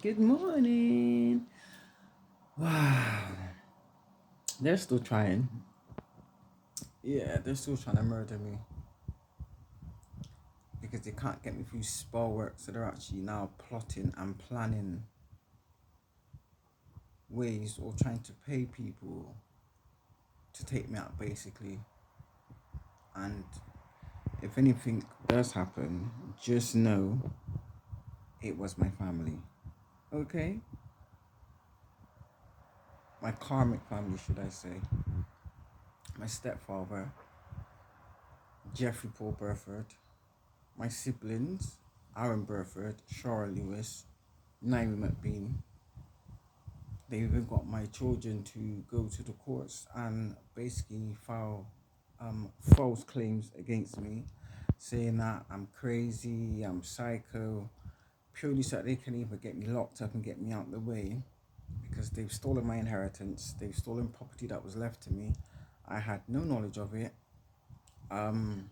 Good morning. Wow. They're still trying. Yeah, they're still trying to murder me because they can't get me through spell work. So they're actually now plotting and planning ways or trying to pay people to take me out, basically. And if anything does happen, just know it was my family. Okay? My karmic family, should I say. My stepfather, Jeffrey Paul Burford. My siblings, Aaron Burford, Shara Lewis, Naomi McBean. They even got my children to go to the courts and basically file false claims against me, saying that I'm crazy, I'm psycho, purely so that they can either get me locked up and get me out of the way because they've stolen my inheritance, they've stolen property that was left to me. I had no knowledge of it. Um,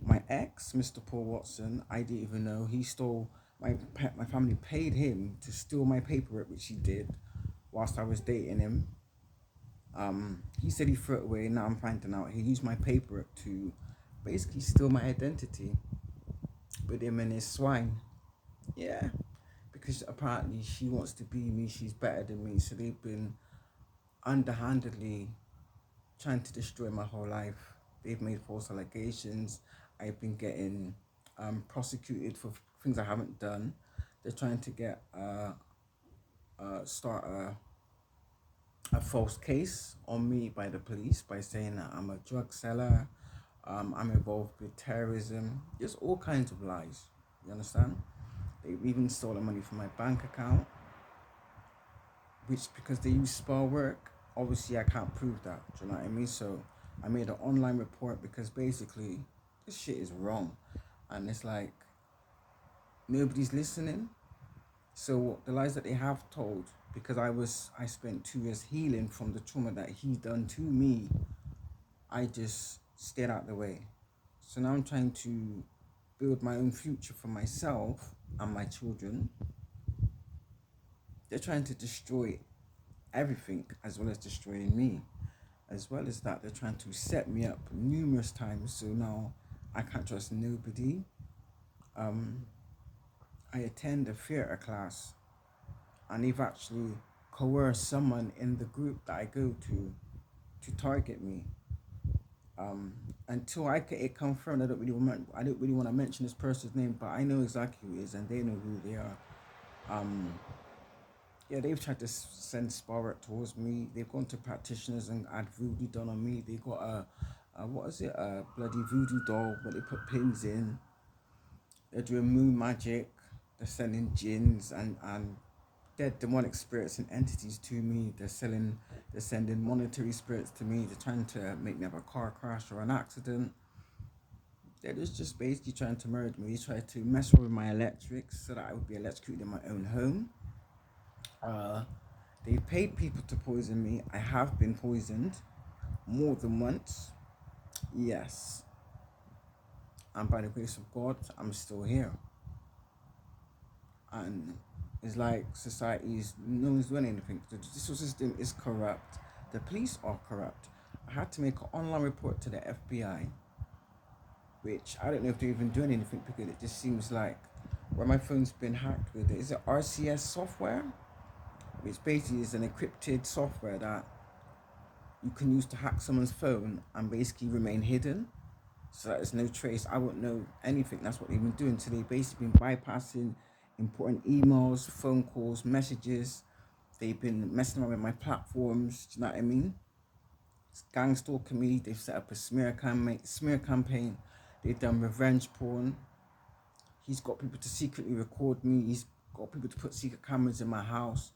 my ex, Mr. Paul Watson, I didn't even know he stole my family paid him to steal my paperwork, which he did whilst I was dating him. He said he threw it away. Now I'm finding out he used my paperwork to basically steal my identity with him and his swine. Yeah, because apparently she wants to be me. She's better than me. So they've been underhandedly trying to destroy my whole life. They've made false allegations. I've been getting prosecuted for things I haven't done. They're trying to get start a false case on me by the police by saying that I'm a drug seller, I'm involved with terrorism, just all kinds of lies. You understand? They've even stolen money from my bank account, which because they use spell work, obviously I can't prove that. Do you know what I mean? So I made an online report because basically this shit is wrong, and it's like nobody's listening. So the lies that they have told, because I spent 2 years healing from the trauma that he done to me, I just stayed out the way. So now I'm trying to build my own future for myself and my children. They're trying to destroy everything as well as destroying me. As well as that, they're trying to set me up numerous times. So now I can't trust nobody. Um, I attend a theatre class and they've actually coerced someone in the group that I go to target me. Until I get it confirmed, I don't really want to mention this person's name, but I know exactly who it is, and they know who they are. Um, yeah, they've tried to send Sparrow towards me. They've gone to practitioners and had voodoo done on me. They got a what is it? A bloody voodoo doll, but they put pins in. They're doing moon magic. They're sending jinns and dead demonic spirits and entities to me. They're sending monetary spirits to me. They're trying to make me have a car crash or an accident. They're just basically trying to murder me. They tried to mess with my electrics so that I would be electrocuted in my own home. Uh, they paid people to poison me. I have been poisoned more than once. Yes. And by the grace of God, I'm still here. And it's like society's no one's doing anything. The judicial system is corrupt. The police are corrupt. I had to make an online report to the FBI, which I don't know if they're even doing anything because it just seems like where my phone's been hacked with it. Is it RCS software? Which basically is an encrypted software that you can use to hack someone's phone and basically remain hidden so that there's no trace. I won't know anything. That's what they've been doing. So they've basically been bypassing important emails, phone calls, messages. They've been messing around with my platforms. Do you know what I mean? It's gang stalking me. They've set up a smear campaign. They've done revenge porn. He's got people to secretly record me. He's got people to put secret cameras in my house.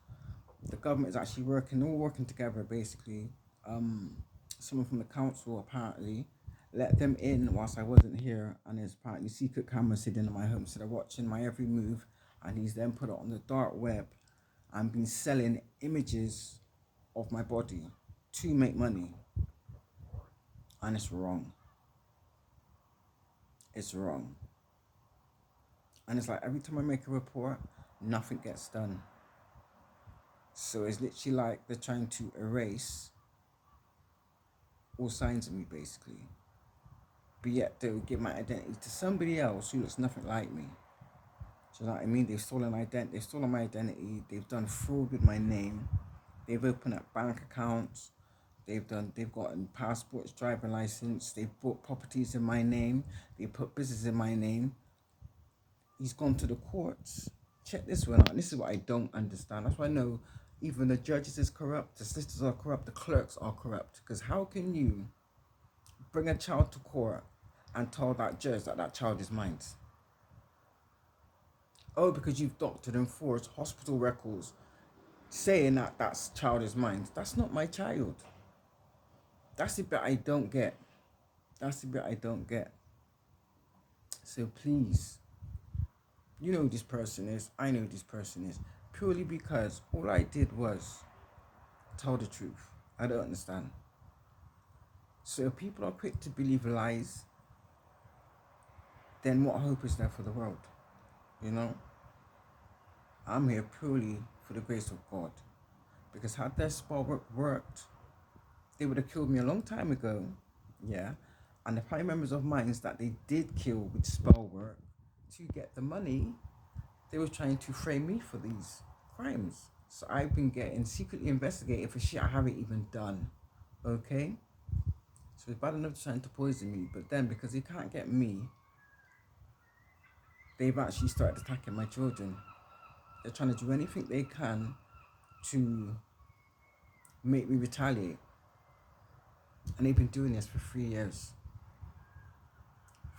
The government is actually all working together basically. Someone from the council apparently let them in whilst I wasn't here, and there's apparently secret cameras sitting in my home, so they're watching my every move, and he's then put it on the dark web and been selling images of my body to make money, and it's wrong. It's wrong. And it's like every time I make a report, nothing gets done. So it's literally like they're trying to erase all signs of me, basically. But yet they will give my identity to somebody else who looks nothing like me. Do you know what I mean? They've stolen my identity. They've done fraud with my name. They've opened up bank accounts. They've gotten passports, driving license. They've bought properties in my name. They put business in my name. He's gone to the courts. Check this one out. This is what I don't understand. That's why I know even the judges is corrupt, the sisters are corrupt, the clerks are corrupt. Because how can you bring a child to court and tell that judge that that child is mine? Oh, because you've doctored and forged hospital records saying that that child is mine. That's not my child. That's the bit I don't get. That's the bit I don't get. So please, you know who this person is. I know who this person is. Purely because all I did was tell the truth. I don't understand. So if people are quick to believe lies, then what hope is there for the world? You know? I'm here purely for the grace of God. Because had their spell work worked, they would have killed me a long time ago. Yeah. And the family members of mine that they did kill with spell work to get the money, they were trying to frame me for these crimes. So I've been getting secretly investigated for shit I haven't even done. Okay? So it's bad enough trying to poison me, but then because they can't get me, they've actually started attacking my children. They're trying to do anything they can to make me retaliate. And they've been doing this for 3 years.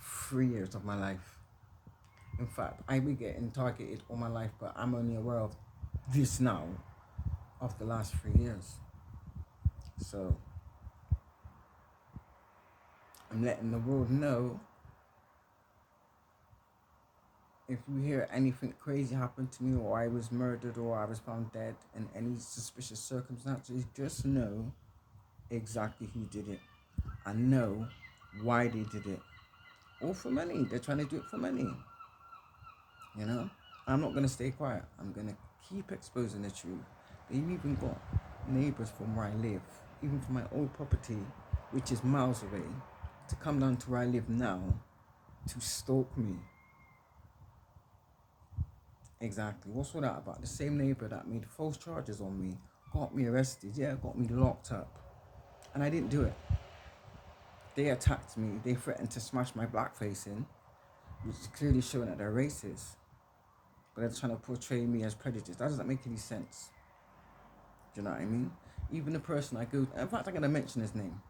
3 years of my life. In fact, I've been getting targeted all my life, but I'm only aware of this now of the last 3 years. So I'm letting the world know, if you hear anything crazy happen to me, or I was murdered, or I was found dead in any suspicious circumstances, just know exactly who did it and know why they did it. All for money. They're trying to do it for money. You know? I'm not going to stay quiet. I'm going to keep exposing the truth. They've even got neighbors from where I live, even from my old property, which is miles away, to come down to where I live now to stalk me. Exactly. What's all that about? The same neighbor that made false charges on me, got me arrested, got me locked up. And I didn't do it. They attacked me. They threatened to smash my blackface in, which is clearly showing that they're racist. But they're trying to portray me as prejudiced. That doesn't make any sense. Do you know what I mean? Even the person I go... In fact, I'm going to mention his name.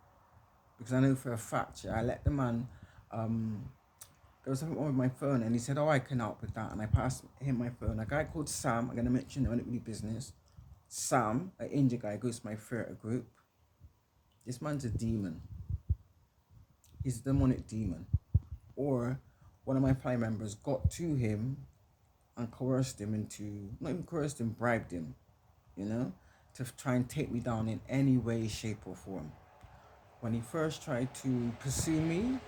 Because I know for a fact, I let the man... there was something wrong with my phone, and he said, oh, I can help with that. And I passed him my phone. A guy called Sam, I'm going to mention, I don't really business. Sam, an Indian guy, goes to my theatre group. This man's a demon. He's a demonic demon. Or one of my family members got to him and coerced him into, not even coerced him, bribed him, to try and take me down in any way, shape, or form. When he first tried to pursue me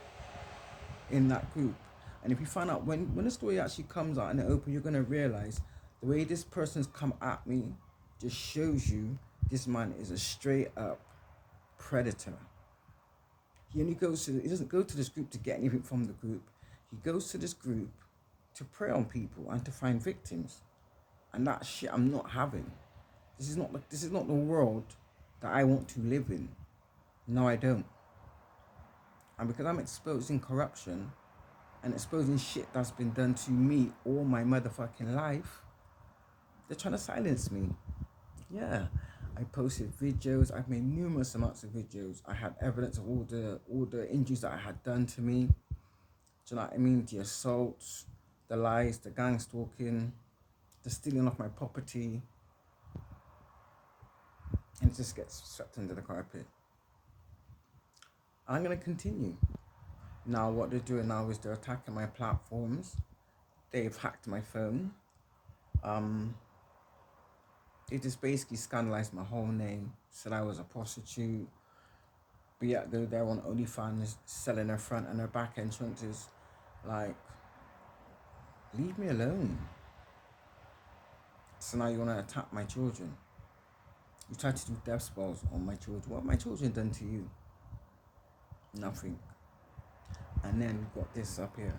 in that group, and if you find out, when the story actually comes out in the open, you're going to realize the way this person's come at me just shows you this man is a straight up predator. He doesn't go to this group to get anything from the group. He goes to this group to prey on people and to find victims. And that shit I'm not having. This is not the world that I want to live in. No, I don't. And because I'm exposing corruption and exposing shit that's been done to me all my motherfucking life, they're trying to silence me. Yeah. I posted videos. I've made numerous amounts of videos. I had evidence of all the injuries that I had done to me. Do you know what I mean? The assaults, the lies, the gang stalking, the stealing of my property. And it just gets swept under the carpet. I'm going to continue. Now what they're doing now is they're attacking my platforms. They've hacked my phone. They just basically scandalized my whole name. Said I was a prostitute. But yet they're on OnlyFans selling their front and their back entrances. Like, leave me alone. So now you want to attack my children. You try to do death spells on my children. What have my children done to you? Nothing. And then you got this up here.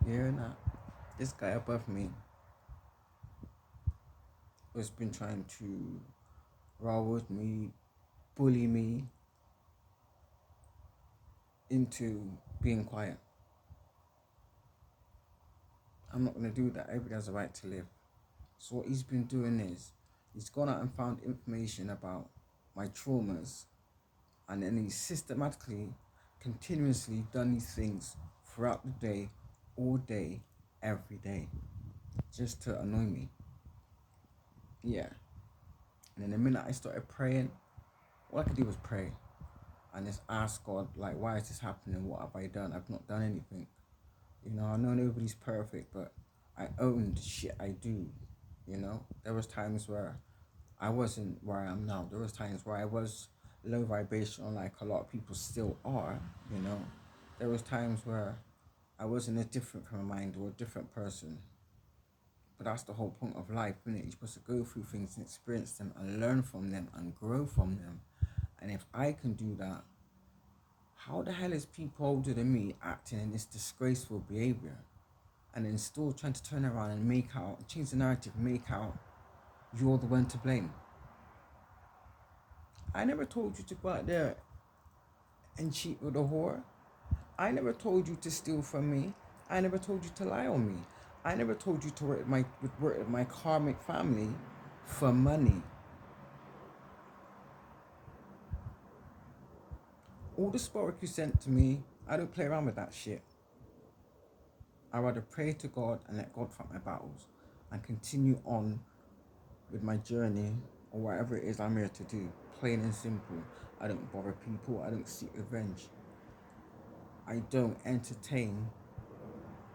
You hearing that? This guy above me has been trying to roll with me, bully me into being quiet. I'm not going to do that. Everybody has a right to live. So what he's been doing is he's gone out and found information about my traumas, and then he's systematically, continuously done these things throughout the day, all day, every day, just to annoy me. Yeah. And then the minute I started praying, all I could do was pray and just ask God, like, why is this happening? What have I done? I've not done anything. You know, I know nobody's perfect, but I own the shit I do. You know, there was times where I wasn't where I am now. There was times where I was low vibrational, like a lot of people still are. You know, there was times where I was in a different frame of mind or a different person. But that's the whole point of life, isn't it? You're supposed to go through things and experience them and learn from them and grow from them. And if I can do that, how the hell is people older than me acting in this disgraceful behavior and then still trying to turn around and change the narrative, make out you're the one to blame? I never told you to go out there and cheat with a whore. I never told you to steal from me. I never told you to lie on me. I never told you to work with my karmic family for money. All the spell work you sent to me, I don't play around with that shit. I rather pray to God and let God fight my battles and continue on with my journey or whatever it is I'm here to do. Plain and simple. I don't bother people. I don't seek revenge. I don't entertain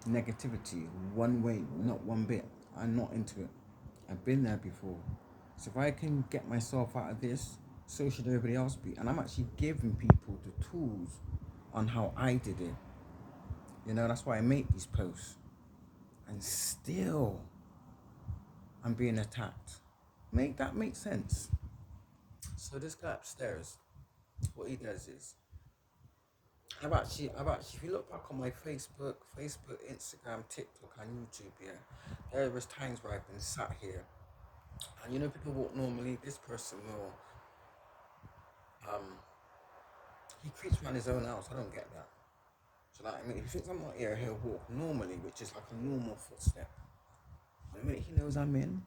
negativity one way, not one bit. I'm not into it. I've been there before. So if I can get myself out of this, so should everybody else be. And I'm actually giving people the tools on how I did it. You know, that's why I make these posts. And still, I'm being attacked. Make that make sense? So this guy upstairs, what he does is, I've actually, if you look back on my Facebook, Instagram, TikTok, and YouTube, yeah, there was times where I've been sat here, and you know, people walk normally. This person will, he creeps around his own house. I don't get that. So like, I mean, if he thinks I'm not here, he'll walk normally, which is like a normal footstep. The minute he knows I'm in,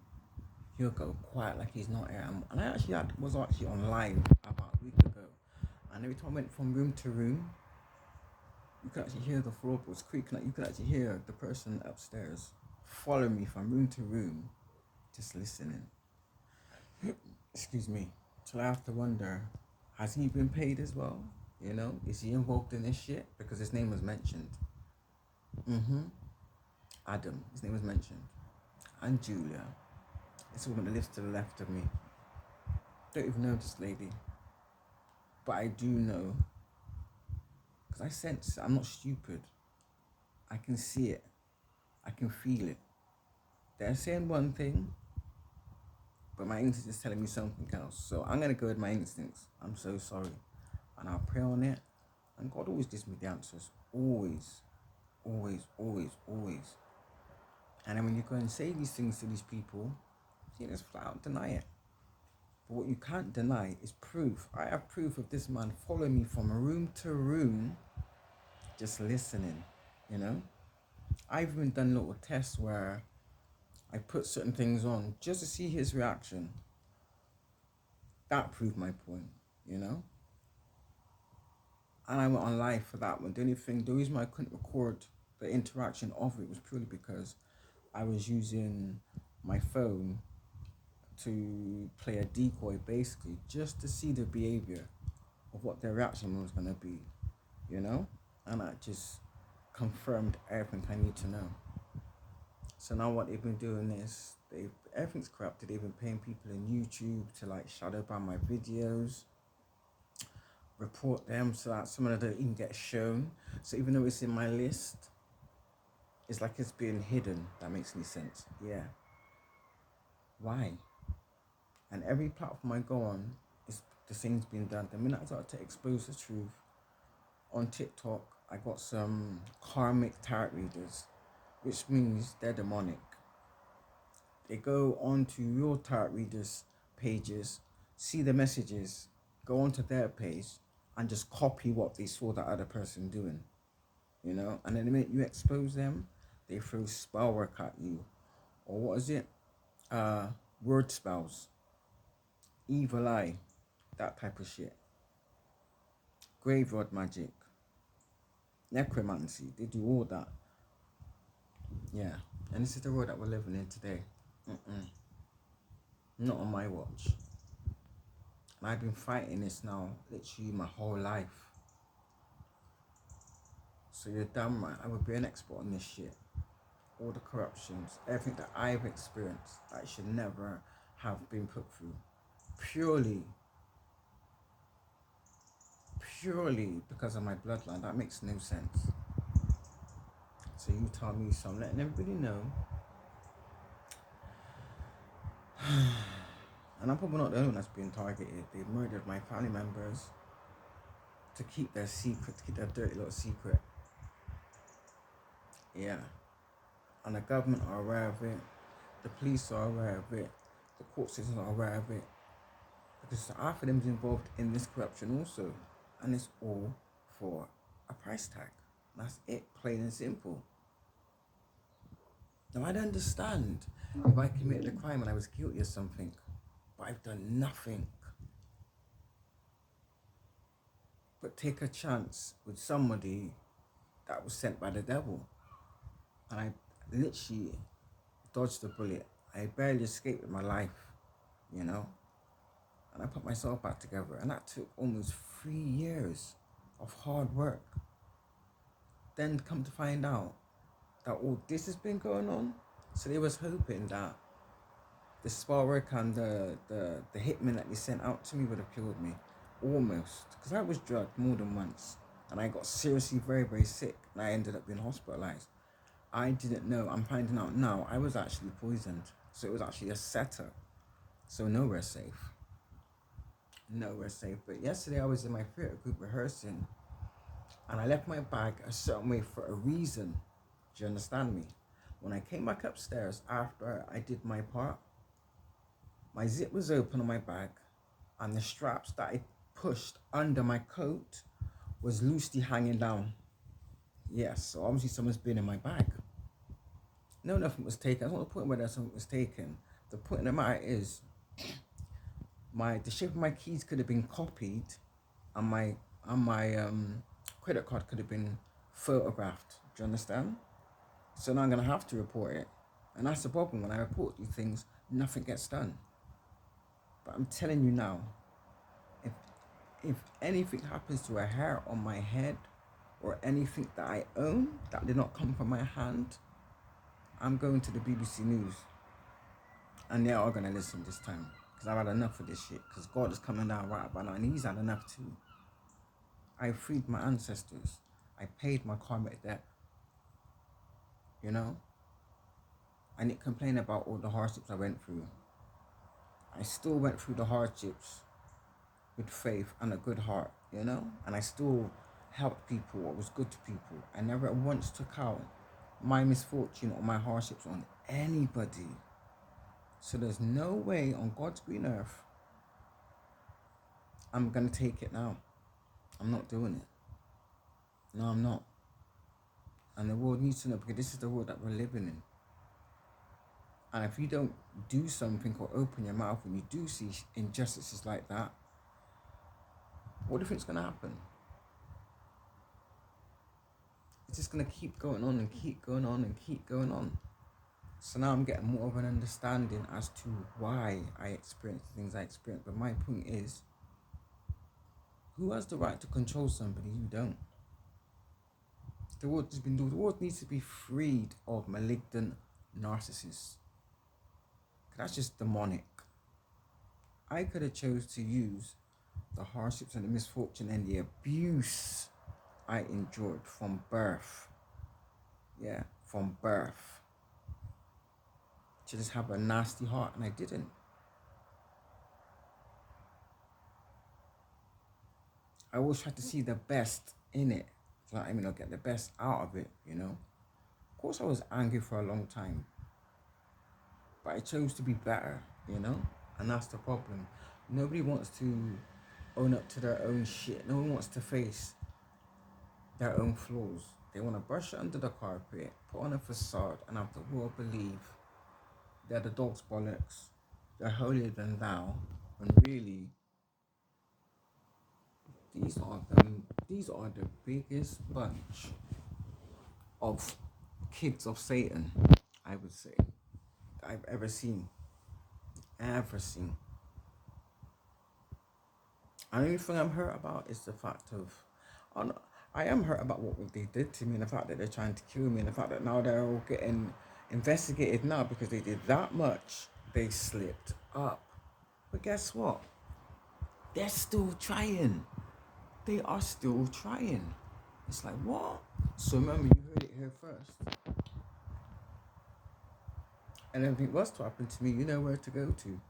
he'll go quiet like he's not here. And I actually was actually on live about a week ago, and every time I went from room to room, you could actually hear the floorboards creaking. Like you could actually hear the person upstairs follow me from room to room, just listening. Excuse me. So I have to wonder, has he been paid as well? You know, is he involved in this shit? Because his name was mentioned. Adam, his name was mentioned. And Julia. This woman that lives to the left of me. Don't even know this lady. But I do know, because I sense it. I'm not stupid. I can see it. I can feel it. They're saying one thing, but my instinct is telling me something else. So I'm going to go with my instincts. I'm so sorry. And I'll pray on it. And God always gives me the answers. Always. Always, always, always. And then when you go and say these things to these people, you just flat out deny it. But what you can't deny is proof. I have proof of this man following me from room to room, just listening, you know? I've even done little tests where I put certain things on just to see his reaction. That proved my point, you know? And I went on live for that one. The reason why I couldn't record the interaction of it was purely because I was using my phone to play a decoy, basically, just to see the behavior of what their reaction was going to be, you know? And that just confirmed everything I need to know. So now what they've been doing is, everything's corrupted. They've been paying people in YouTube to like shadow ban my videos, report them so that some of them don't even get shown. So even though it's in my list, it's like it's being hidden. That makes any sense. Yeah. Why? And every platform I go on, is the same's being done. The minute I start to expose the truth on TikTok, I got some karmic tarot readers, which means they're demonic. They go onto your tarot readers' pages, see the messages, go onto their page, and just copy what they saw that other person doing. You know, and then the minute you expose them, they throw spell work at you, or what is it? Word spells, evil eye, that type of shit. Graveyard magic, necromancy, they do all that. Yeah, and this is the world that we're living in today. Not on my watch. And I've been fighting this now literally my whole life. So you're damn right, I would be an expert on this shit. All the corruptions, everything that I've experienced, that should never have been put through. Purely because of my bloodline. That makes no sense. So you tell me, so I'm letting everybody know. And I'm probably not the only one that's being targeted. They've murdered my family members to keep their secret, to keep their dirty little secret. Yeah. And the government are aware of it. The police are aware of it. The court systems are aware of it. Because half of them is involved in this corruption also. And it's all for a price tag. That's it, plain and simple. Now, I'd understand if I committed a crime and I was guilty of something, but I've done nothing but take a chance with somebody that was sent by the devil. And I literally dodged the bullet. I barely escaped with my life, you know? And I put myself back together. And that took almost 3 years of hard work. Then come to find out that all this has been going on. So they was hoping that the spell work and the hitman that they sent out to me would have killed me. Almost. Because I was drugged more than once. And I got seriously very, very sick. And I ended up being hospitalized. I didn't know. I'm finding out now. I was actually poisoned. So it was actually a setup. So nowhere safe. Nowhere safe. But yesterday I was in my theatre group rehearsing. And I left my bag a certain way for a reason. Do you understand me? When I came back upstairs after I did my part, my zip was open on my bag and the straps that I pushed under my coat was loosely hanging down. Yes, so obviously someone's been in my bag. No, nothing was taken. That's not the point where something was taken. The point of the matter is, the shape of my keys could have been copied, and my credit card could have been photographed. Do you understand? So now I'm gonna have to report it, and that's the problem. When I report these things, nothing gets done. But I'm telling you now, if anything happens to a hair on my head or anything that I own that did not come from my hand, I'm going to the BBC News, and they are gonna listen this time because I've had enough of this shit. Because God is coming down right about now, and He's had enough too. I freed my ancestors. I paid my karmic debt. You know, I didn't complain about all the hardships I went through. I still went through the hardships with faith and a good heart, you know, and I still helped people what was good to people. I never once took out my misfortune or my hardships on anybody. So there's no way on God's green earth I'm gonna take it now. I'm not doing it. No, I'm not. And the world needs to know, because this is the world that we're living in. And if you don't do something or open your mouth when you do see injustices like that, what do you think is going to happen? It's just going to keep going on and keep going on and keep going on. So now I'm getting more of an understanding as to why I experience the things I experience. But my point is, who has the right to control somebody? You don't. The world needs to be freed of malignant narcissists. That's just demonic. I could have chose to use the hardships and the misfortune and the abuse I endured from birth. Yeah, from birth. to just have a nasty heart, and I didn't. I always tried to see the best in it. So I mean, I'll get the best out of it, you know. Of course, I was angry for a long time, but I chose to be better, you know. And that's the problem. Nobody wants to own up to their own shit. No one wants to face their own flaws. They want to brush it under the carpet, put on a facade, and have the world believe they're the dog's bollocks, they're holier than thou, when really these are the biggest bunch of kids of Satan, I would say, I've ever seen. Ever seen. And the only thing I'm hurt about is the fact of, oh no, I am hurt about what they did to me, and the fact that they're trying to kill me, and the fact that now they're all getting investigated now because they did that much. They slipped up. But guess what? They're still trying. They are still trying. It's like, what? So remember, you heard it here first. And if it was to happen to me, you know where to go to.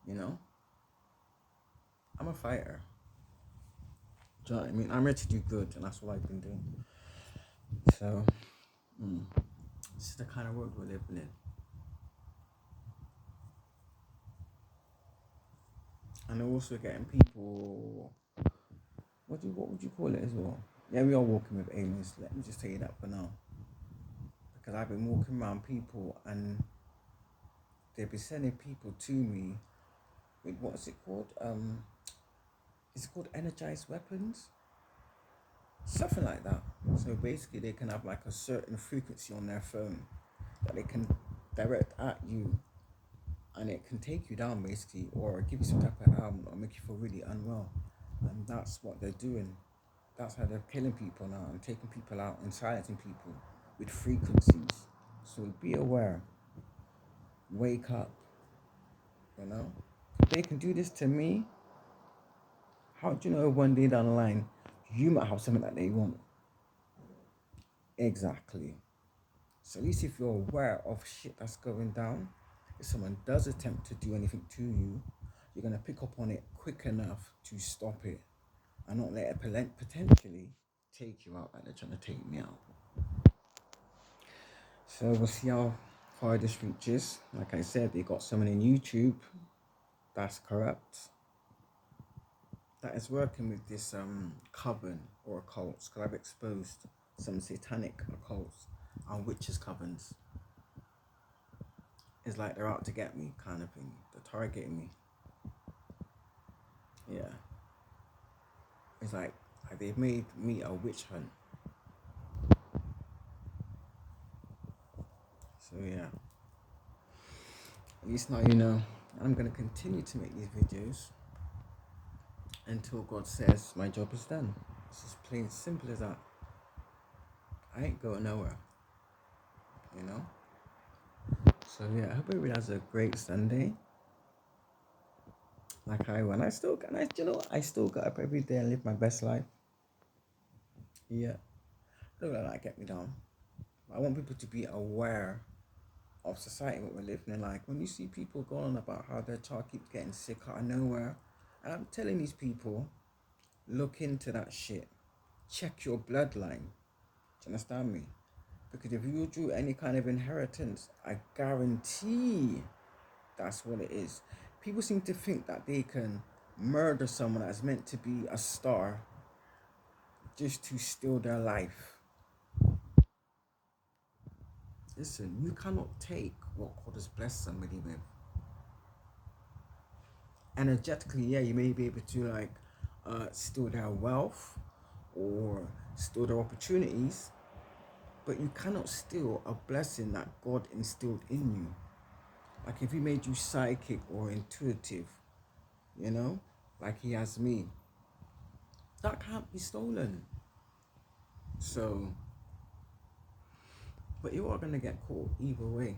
You know? I'm a fighter. Do you know what I mean? I'm ready to do good, and that's what I've been doing. So, this is the kind of world we're living in. And also getting people, what would you call it as well? Yeah, we are walking with aimless. Let me just tell you that for now. Because I've been walking around people, and they've been sending people to me with, what's it called? It's called energized weapons. Something like that. So basically they can have like a certain frequency on their phone that they can direct at you, and it can take you down basically, or give you some type of harm, or make you feel really unwell. And that's what they're doing. That's how they're killing people now and taking people out and silencing people with frequencies. So be aware. Wake up. You know? If they can do this to me, how do you know one day down the line you might have something that they want? Exactly. So at least if you're aware of shit that's going down, if someone does attempt to do anything to you, you're gonna pick up on it quick enough to stop it, and not let it potentially take you out like they're trying to take me out. So we'll see how far this reaches. Like I said, they got someone in YouTube that's corrupt, that is working with this coven or occults, because I've exposed some satanic occults and witches covens. It's like they're out to get me, kind of thing. They're targeting me. Yeah. It's like they've made me a witch hunt. So yeah. At least now you know. I'm gonna continue to make these videos until God says my job is done. It's just plain simple as that. I ain't going nowhere. You know? So yeah, I hope everybody has a great Sunday. Like I want. I still got up every day and live my best life. Yeah. Don't let that get me down. I want people to be aware of society, what we're living in. Like when you see people going on about how their child keeps getting sick out of nowhere, and I'm telling these people, look into that shit. Check your bloodline. Do you understand me? Because if you drew any kind of inheritance, I guarantee that's what it is. People seem to think that they can murder someone that's meant to be a star just to steal their life. Listen, you cannot take what God has blessed somebody with. Energetically, yeah, you may be able to like steal their wealth or steal their opportunities, but you cannot steal a blessing that God instilled in you. Like if he made you psychic or intuitive, you know, like he has me, that can't be stolen. So, but you are gonna get caught either way.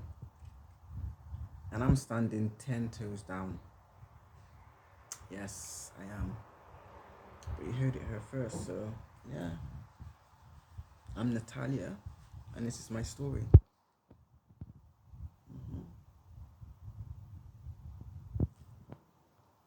And I'm standing 10 toes down. Yes, I am. But you heard it here first, so yeah. I'm Natalia, and this is my story.